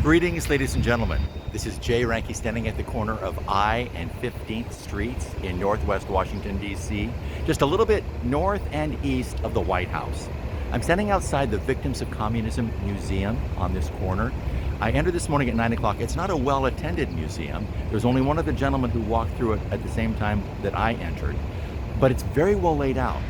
Greetings, ladies and gentlemen. This is Jay Ranke standing at the corner of I and 15th Streets in Northwest Washington, D.C., just a little bit north and east of the White House. I'm standing outside the Victims of Communism Museum on this corner. I entered this morning at 9 o'clock. It's not a well-attended museum. There's only one of the gentlemen who walked through it at the same time that I entered, but it's very well laid out.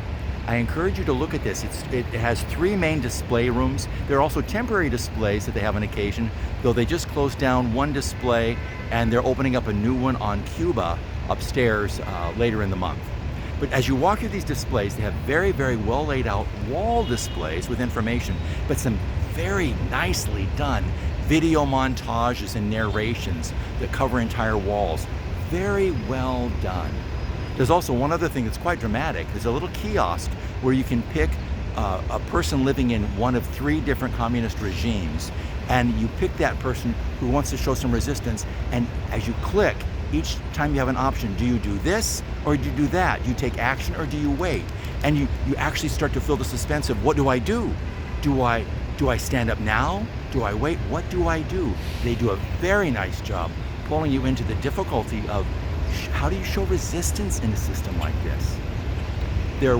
I encourage you to look at this. It has three main display rooms. There are also temporary displays that they have on occasion, though they just closed down one display and they're opening up a new one on Cuba upstairs later in the month. But as you walk through these displays, they have very, very well laid out wall displays with information, but some very nicely done video montages and narrations that cover entire walls. Very well done. There's also one other thing that's quite dramatic. There's a little kiosk where you can pick a person living in one of three different communist regimes, and you pick that person who wants to show some resistance, and as you click, each time you have an option, do you do this or do you do that? Do you take action or do you wait? And you actually start to feel the suspense of, what do I do? Do I stand up now? Do I wait? What do I do? They do a very nice job pulling you into the difficulty of how do you show resistance in a system like this? There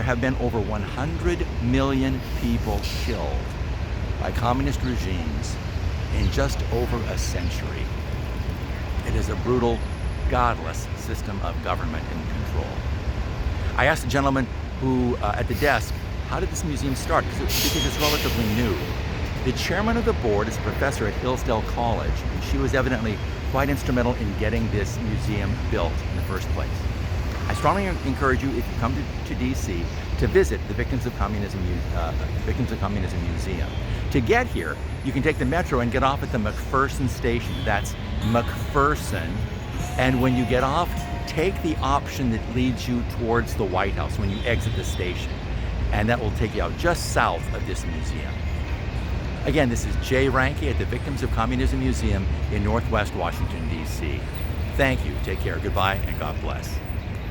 have been over 100 million people killed by communist regimes in just over a century. It is a brutal, godless system of government and control. I asked the gentleman who, at the desk, how did this museum start? Because it's relatively new. The chairman of the board is a professor at Hillsdale College, and she was evidently quite instrumental in getting this museum built in the first place. I strongly encourage you, if you come to DC, to visit the Victims of Communism Museum. To get here, you can take the metro and get off at the McPherson station. That's McPherson. And when you get off, take the option that leads you towards the White House when you exit the station. And that will take you out just south of this museum. Again, this is Jay Ranke at the Victims of Communism Museum in Northwest Washington, D.C. Thank you, take care, goodbye, and God bless.